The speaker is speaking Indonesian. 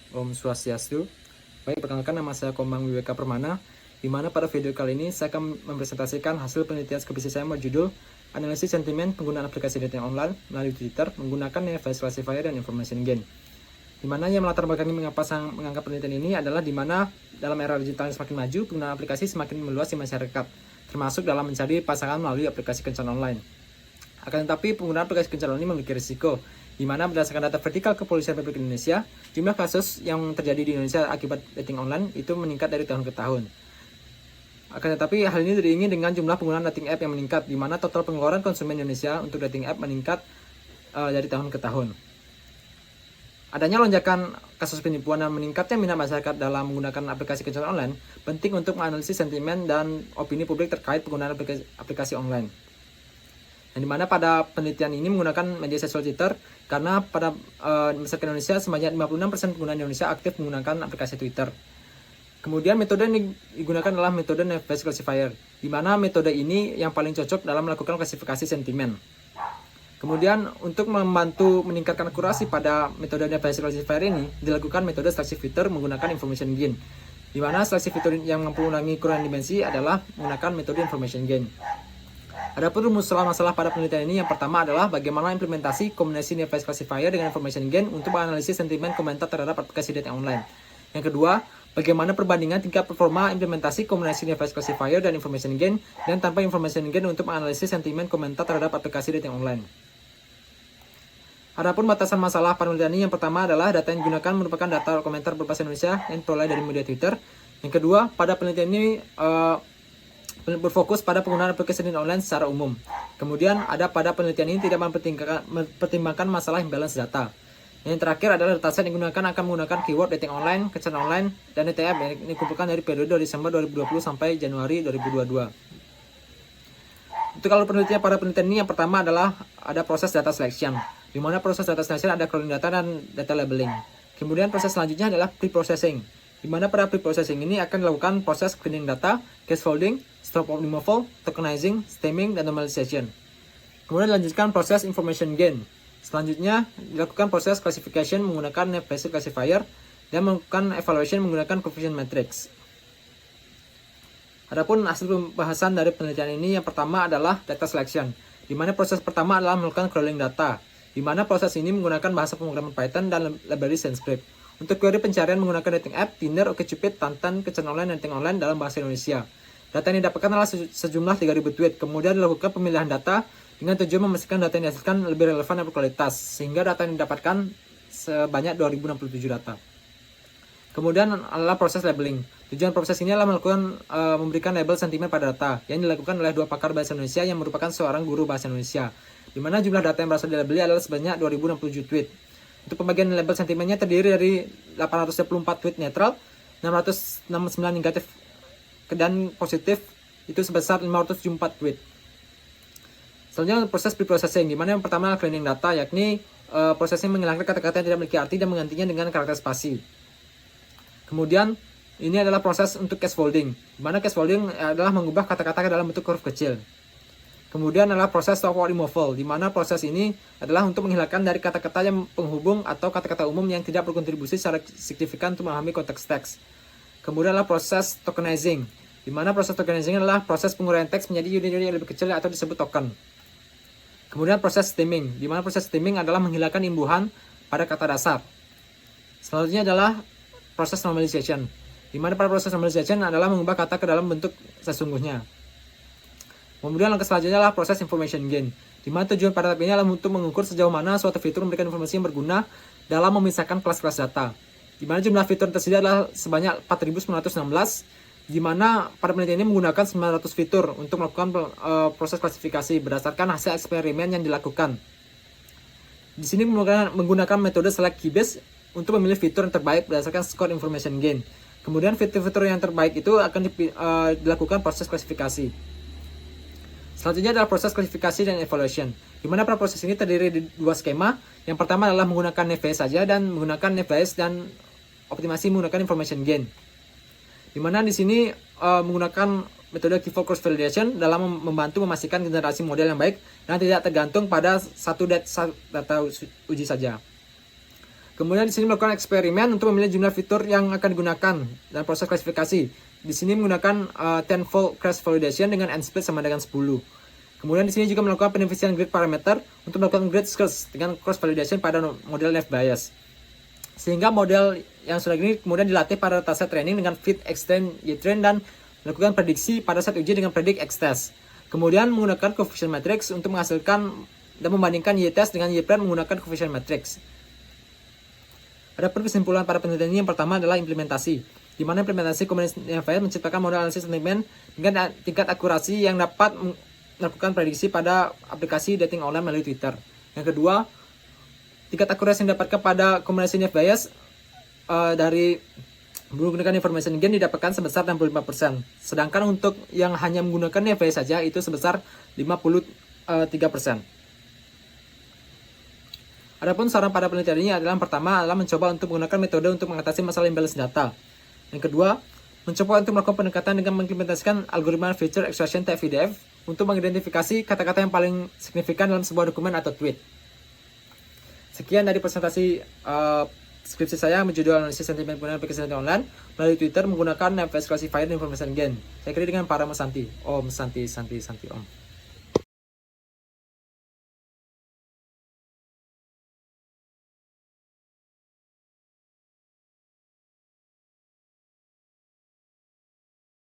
Om Swastiastu. Baik, perkenalkan nama saya Komang WWK Permana, di mana pada video kali ini saya akan mempresentasikan hasil penelitian skripsi saya berjudul Analisis Sentimen Penggunaan Aplikasi Dating Online melalui Twitter menggunakan Device Classifier dan Information Gain. Di mana yang melatar belakangi mengapa saya menganggap penelitian ini adalah di mana dalam era digital yang semakin maju, penggunaan aplikasi semakin meluas di masyarakat, termasuk dalam mencari pasangan melalui aplikasi kencan online. Akan tetapi, penggunaan aplikasi kencan online memiliki risiko, di mana berdasarkan data vertikal Kepolisian Republik Indonesia, jumlah kasus yang terjadi di Indonesia akibat dating online itu meningkat dari tahun ke tahun. Akan tetapi, hal ini diiringi dengan jumlah penggunaan dating app yang meningkat, di mana total pengeluaran konsumen Indonesia untuk dating app meningkat dari tahun ke tahun. Adanya lonjakan kasus penipuan dan meningkatnya minat masyarakat dalam menggunakan aplikasi kencan online penting untuk menganalisis sentimen dan opini publik terkait penggunaan aplikasi online. Yang dimana pada penelitian ini menggunakan media sosial Twitter, karena pada masyarakat Indonesia sebanyak 56% pengguna Indonesia aktif menggunakan aplikasi Twitter. Kemudian metode yang digunakan adalah metode Device Classifier, di mana metode ini yang paling cocok dalam melakukan klasifikasi sentimen. Kemudian untuk membantu meningkatkan akurasi pada metode Device Classifier ini, dilakukan metode seleksi fitur menggunakan Information Gain, di mana seleksi fitur yang mampu mengurangi kurang dimensi adalah menggunakan metode Information Gain. Adapun rumus masalah pada penelitian ini, yang pertama adalah bagaimana implementasi kombinasi Device Classifier dengan Information Gain untuk menganalisis sentimen komentar terhadap aplikasi dating online. Yang kedua, bagaimana perbandingan tingkat performa implementasi kombinasi Device Classifier dan Information Gain dan tanpa Information Gain untuk menganalisis sentimen komentar terhadap aplikasi dating online. Adapun batasan masalah penelitian ini, yang pertama adalah data yang digunakan merupakan data komentar berbahasa Indonesia yang diperoleh dari media Twitter. Yang kedua, pada penelitian ini berfokus pada penggunaan aplikasi dating online secara umum. Kemudian ada pada penelitian ini tidak mempertimbangkan masalah imbalance data. Yang terakhir adalah dataset yang digunakan akan menggunakan keyword dating online, kencan online, dan DTF yang dikumpulkan dari periode Desember 2020 sampai Januari 2022. Untuk kalau penelitian pada penelitian ini, yang pertama adalah ada proses data selection, di mana proses data selection ada crawling data dan data labeling. Kemudian proses selanjutnya adalah pre-processing, di mana pada pre-processing ini akan dilakukan proses cleaning data, scaffolding, stop removal, tokenizing, stemming, dan normalization. Kemudian dilanjutkan proses information gain. Selanjutnya dilakukan proses classification menggunakan Device Classifier dan melakukan evaluation menggunakan coefficient matrix. Adapun hasil pembahasan dari penelitian ini, yang pertama adalah data selection, di mana proses pertama adalah melakukan crawling data, di mana proses ini menggunakan bahasa pemrograman Python dan library Sanskrit. Untuk query pencarian menggunakan dating app, Tinder, OkCupid, Tantan, kencan online, dan dating online dalam bahasa Indonesia. Data yang didapatkan adalah sejumlah 3.000 tweet. Kemudian dilakukan pemilihan data dengan tujuan memastikan data yang dihasilkan lebih relevan dan berkualitas, sehingga data yang didapatkan sebanyak 2067 data. Kemudian adalah proses labeling. Tujuan proses ini adalah memberikan label sentimen pada data yang dilakukan oleh dua pakar bahasa Indonesia yang merupakan seorang guru bahasa Indonesia, di mana jumlah data yang berasal dari label adalah sebanyak 2067 tweet. Untuk pembagian label sentimennya terdiri dari 824 tweet netral, 669 negatif dan positif itu sebesar 574 tweet. Selanjutnya proses pre-processing, di mana yang pertama adalah cleaning data, yakni prosesnya menghilangkan kata-kata yang tidak memiliki arti dan menggantinya dengan karakter spasi. Kemudian ini adalah proses untuk scaffolding, di mana scaffolding adalah mengubah kata-kata ke dalam bentuk huruf kecil. Kemudian adalah proses stop removal, di mana proses ini adalah untuk menghilangkan dari kata-kata yang penghubung atau kata-kata umum yang tidak berkontribusi secara signifikan untuk memahami konteks teks. Kemudian adalah proses tokenizing, di mana proses tokenizing adalah proses penguraian teks menjadi unit-unit yang lebih kecil atau disebut token. Kemudian proses stemming, di mana proses stemming adalah menghilangkan imbuhan pada kata dasar. Selanjutnya adalah proses normalization, di mana pada proses normalization adalah mengubah kata ke dalam bentuk sesungguhnya. Kemudian langkah selanjutnya adalah proses information gain, di mana tujuan pada tahap ini adalah untuk mengukur sejauh mana suatu fitur memberikan informasi yang berguna dalam memisahkan kelas-kelas data, di mana jumlah fitur tersedia adalah sebanyak 4.916, di mana pada penelitian ini menggunakan 900 fitur untuk melakukan proses klasifikasi berdasarkan hasil eksperimen yang dilakukan. Di sini menggunakan metode select keybase untuk memilih fitur yang terbaik berdasarkan score information gain. Kemudian fitur-fitur yang terbaik itu akan dilakukan proses klasifikasi. Selanjutnya adalah proses klasifikasi dan evaluation, di mana pada proses ini terdiri dari dua skema. Yang pertama adalah menggunakan Nebayes saja dan menggunakan Nebayes dan optimasi menggunakan information gain. Di mana di sini menggunakan metode Keyword Cross Validation dalam membantu memastikan generasi model yang baik dan tidak tergantung pada satu data uji saja. Kemudian di sini melakukan eksperimen untuk memilih jumlah fitur yang akan digunakan dan proses klasifikasi. Di sini menggunakan 10-fold cross validation dengan n-split sama dengan 10. Kemudian di sini juga melakukan pendefinisian grid parameter untuk melakukan grid scores dengan cross validation pada model naive Bayes. Sehingga model yang sudah gini kemudian dilatih pada dataset training dengan fit, extend, y-train dan melakukan prediksi pada set uji dengan predict x-test. Kemudian menggunakan coefficient matrix untuk menghasilkan dan membandingkan y-test dengan y-prime menggunakan coefficient matrix. Adapun kesimpulan para penelitian ini yang pertama adalah implementasi, di mana implementasi kombinasi naive menciptakan model analisis sentimen dengan tingkat akurasi yang dapat melakukan prediksi pada aplikasi dating online melalui Twitter. Yang kedua, tingkat akurasi yang didapatkan pada kombinasi naive Bayes dari menggunakan information gain didapatkan sebesar 65%. Sedangkan untuk yang hanya menggunakan naive Bayes saja itu sebesar 53%. Adapun saran pada penelitian ini adalah yang pertama adalah mencoba untuk menggunakan metode untuk mengatasi masalah imbalance data. Yang kedua, mencoba untuk melakukan pendekatan dengan mengimplementasikan algoritma feature extraction TF-IDF untuk mengidentifikasi kata-kata yang paling signifikan dalam sebuah dokumen atau tweet. Sekian dari presentasi skripsi saya berjudul analisis sentimen penggunaan aplikasi online melalui Twitter menggunakan naive Bayes classifier dan information gain. Saya kira dengan para Santi. Om Santi Santi Santi Om.